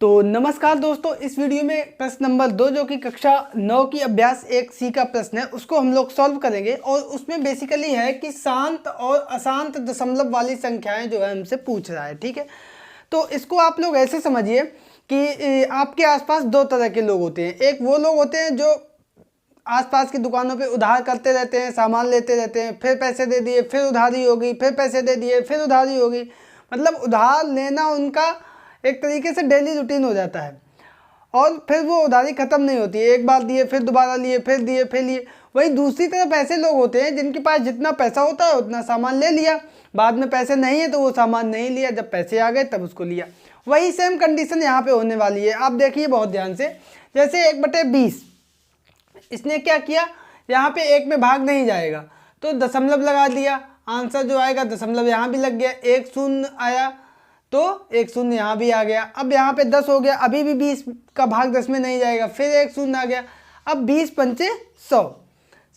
तो नमस्कार दोस्तों, इस वीडियो में प्रश्न नंबर 2 जो कि कक्षा 9 की अभ्यास 1C का प्रश्न है उसको हम लोग सॉल्व करेंगे। और उसमें बेसिकली है कि शांत और अशांत दशमलव वाली संख्याएं जो है हमसे पूछ रहा है। ठीक है, तो इसको आप लोग ऐसे समझिए कि आपके आसपास दो तरह के लोग होते हैं। एक वो लोग होते हैं जो आसपास की दुकानों पे उधार करते रहते हैं, सामान लेते रहते हैं, फिर पैसे दे दिए, फिर उधारी होगी, फिर पैसे दे दिए, फिर उधारी होगी। मतलब उधार लेना उनका एक तरीके से डेली रूटीन हो जाता है और फिर वो उधारी ख़त्म नहीं होती है। एक बार दिए, फिर दोबारा लिए, फिर दिए, फिर लिए। वही दूसरी तरफ ऐसे लोग होते हैं जिनके पास जितना पैसा होता है उतना सामान ले लिया, बाद में पैसे नहीं है तो वो सामान नहीं लिया, जब पैसे आ गए तब उसको लिया। वही सेम कंडीशन यहाँ पे होने वाली है। आप देखिए बहुत ध्यान से, जैसे 1/20 इसने क्या किया, यहाँ पे 1 में भाग नहीं जाएगा तो दशमलव लगा दिया, आंसर जो आएगा दशमलव यहाँ भी लग गया, 1 शून्य आया तो 1 शून्य यहाँ भी आ गया। अब यहाँ पे 10 हो गया, अभी भी 20 का भाग 10 में नहीं जाएगा, फिर 1 शून्य आ गया। अब 20 पंचे 100,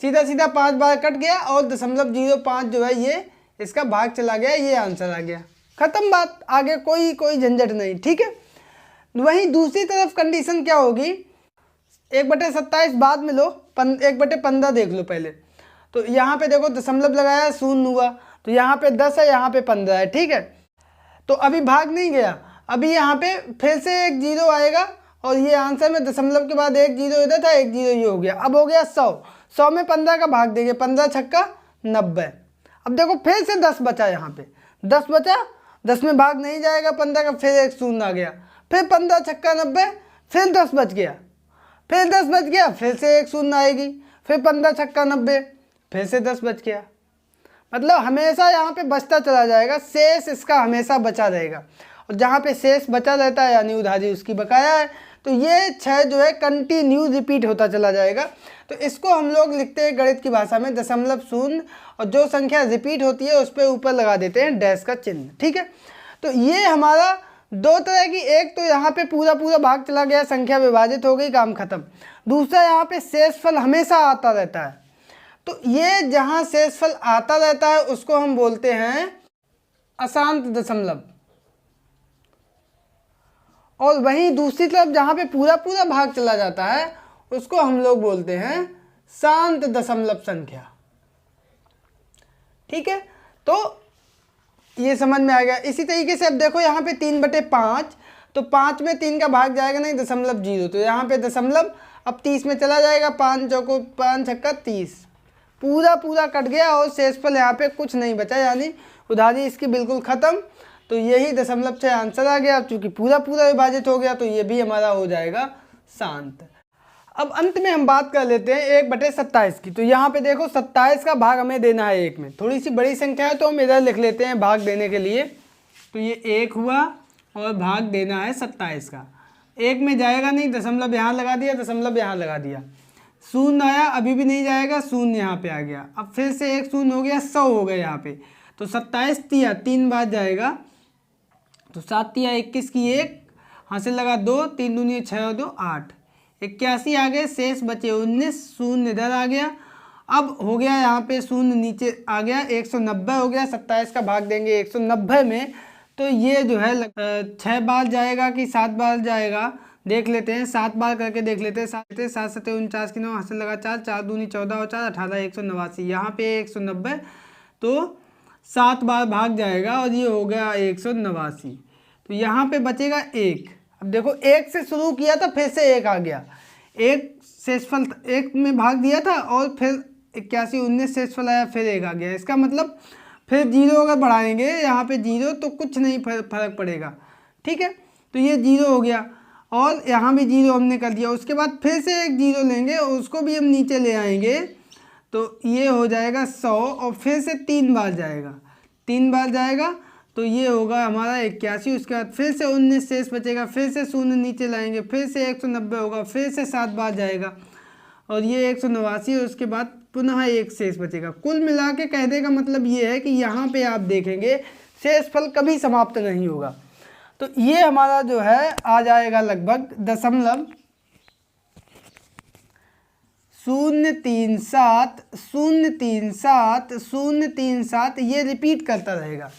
सीधा सीधा 5 बार कट गया और 0.05 जो है ये इसका भाग चला गया, ये आंसर आ गया। खत्म बात, आगे कोई झंझट नहीं। ठीक है, वहीं दूसरी तरफ कंडीशन क्या होगी, 1/27 बाद में लो, 1/15 देख लो पहले। तो यहाँ पे देखो दशमलव लगाया, शून्य हुआ, तो यहाँ पे 10 है, यहाँ पे 15 है। ठीक है, तो अभी भाग नहीं गया, अभी यहाँ पे फिर से एक 0 आएगा और ये आंसर में दशमलव के बाद एक 0 इधर था, एक 0 ये हो गया। अब हो गया 100 में 15 का भाग देंगे, 15 छक्का 90। अब देखो फिर से 10 बचा, यहाँ पे 10 बचा, 10 में भाग नहीं जाएगा 15 का, फिर एक शून्य आ गया, फिर 15 छक्का 90, फिर 10 बच गया, फिर 10 बच गया, फिर से एक शून्य आएगी, फिर 15 छक्का 90, फिर से 10 बच गया। मतलब हमेशा यहाँ पे बचता चला जाएगा, शेष इसका हमेशा बचा रहेगा। और जहाँ पे शेष बचा रहता है यानी उधारी उसकी बकाया है, तो ये 6 जो है कंटिन्यू रिपीट होता चला जाएगा। तो इसको हम लोग लिखते हैं गणित की भाषा में दशमलव शून्य, और जो संख्या रिपीट होती है उस पर ऊपर लगा देते हैं डैश का चिन्ह। ठीक है, तो ये हमारा दो तरह की, एक तो यहाँ पे पूरा भाग चला गया, संख्या विभाजित हो गई, काम खत्म। दूसरा यहाँ पे शेषफल हमेशा आता रहता है, तो ये जहाँ शेषफल आता रहता है उसको हम बोलते हैं अशांत दशमलव। और वहीं दूसरी तरफ जहाँ पे पूरा भाग चला जाता है उसको हम लोग बोलते हैं शांत दशमलव संख्या। ठीक है, तो ये समझ में आ गया। इसी तरीके से अब देखो यहाँ पे 3/5, तो 5 में 3 का भाग जाएगा नहीं, 0.0, तो यहाँ पे दशमलव अब 30 में चला जाएगा, 5 चौको 5 छक्का 30, पूरा कट गया और शेषफल यहाँ पे कुछ नहीं बचा, यानी उधारी इसकी बिल्कुल ख़त्म। तो यही 0.6 आंसर आ गया। अब चूँकि पूरा विभाजित हो गया तो ये भी हमारा हो जाएगा शांत। अब अंत में हम बात कर लेते हैं 1/27 की। तो यहाँ पे देखो 27 का भाग हमें देना है 1 में, थोड़ी सी बड़ी संख्या है तो हम इधर लिख लेते हैं भाग देने के लिए। तो ये 1 हुआ और भाग देना है 27 का, 1 में जाएगा नहीं, दशमलव यहाँ लगा दिया, दशमलव यहाँ लगा दिया, शून्य आया, अभी भी नहीं जाएगा, शून्य यहाँ पे आ गया। अब फिर से एक शून्य हो गया, 100 हो गया यहाँ पे। तो 27 तिया 3 बार जाएगा, तो 7 तिया 21 की 1 हासिल लगा 2, 3 दूनी 6 और 2 8, 81 आ गए, शेष बचे 19, शून्य इधर आ गया। अब हो गया यहाँ पे शून्य नीचे आ गया, 190 हो गया। 27 का भाग देंगे 190 में, तो ये जो है 6 बार जाएगा कि 7 बार जाएगा, देख लेते हैं, 7 बार करके देख लेते हैं। 7 7 49 की 9 हासिल लगा 4, 4 दूनी 14 और 4 18, 189। यहाँ पे 190, तो 7 बार भाग जाएगा और ये हो गया 189। तो यहाँ पे बचेगा 1। अब देखो 1 से शुरू किया था, फिर से 1 आ गया, 1 शेषफल 1 में भाग दिया था और फिर 81 19 शेषफल आया, फिर 1 आ गया। इसका मतलब फिर 0 अगर बढ़ाएंगे यहाँ पे 0 तो कुछ नहीं फर्क पड़ेगा। ठीक है, तो ये 0 हो गया और यहाँ भी 0 हमने कर दिया। उसके बाद फिर से एक 0 लेंगे और उसको भी हम नीचे ले आएंगे, तो ये हो जाएगा 100 और फिर से 3 बार जाएगा, 3 बार जाएगा तो ये होगा हमारा 81। उसके बाद फिर से 19 शेष बचेगा, फिर से शून्य नीचे लाएंगे, फिर से 190 होगा, फिर से 7 बार जाएगा और ये 189। उसके बाद पुनः 1 शेष बचेगा। कुल मिला के कहने का मतलब ये है कि यहाँ पे आप देखेंगे शेषफल कभी समाप्त नहीं होगा। तो ये हमारा जो है आ जाएगा लगभग 0.037 037 037, ये रिपीट करता रहेगा।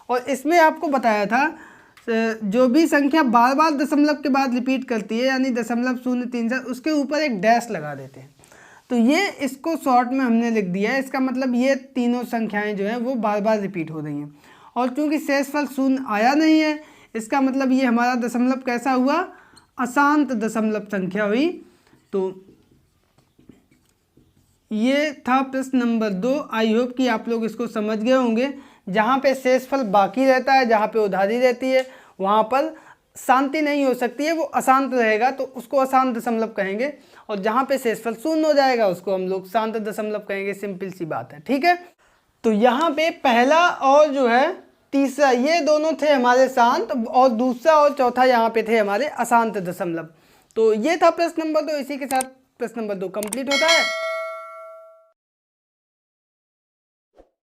और इसमें आपको बताया था जो भी संख्या बार बार दशमलव के बाद रिपीट करती है यानी 0.037 उसके ऊपर एक डैश लगा देते हैं। तो ये इसको शॉर्ट में हमने लिख दिया है। इसका मतलब ये तीनों संख्याएं जो हैं वो बार बार रिपीट हो रही हैं और चूंकि शेषफल शून्य आया नहीं है इसका मतलब ये हमारा दशमलव कैसा हुआ, अशांत दशमलव संख्या हुई। तो ये था प्रश्न नंबर 2। आई होप कि आप लोग इसको समझ गए होंगे। जहाँ पे शेषफल बाकी रहता है, जहाँ पे उधारी रहती है, वहाँ पर शांति नहीं हो सकती है, वो अशांत रहेगा तो उसको अशांत दशमलव कहेंगे। और जहाँ पे शेषफल शून्य हो जाएगा उसको हम लोग शांत दशमलव कहेंगे। सिंपल सी बात है, ठीक है। तो यहाँ पे पहला और जो है तीसरा ये दोनों थे हमारे शांत और दूसरा और चौथा यहाँ पे थे हमारे अशांत दशमलव। तो ये था प्रश्न नंबर 2। इसी के साथ प्रश्न नंबर 2 कंप्लीट होता है।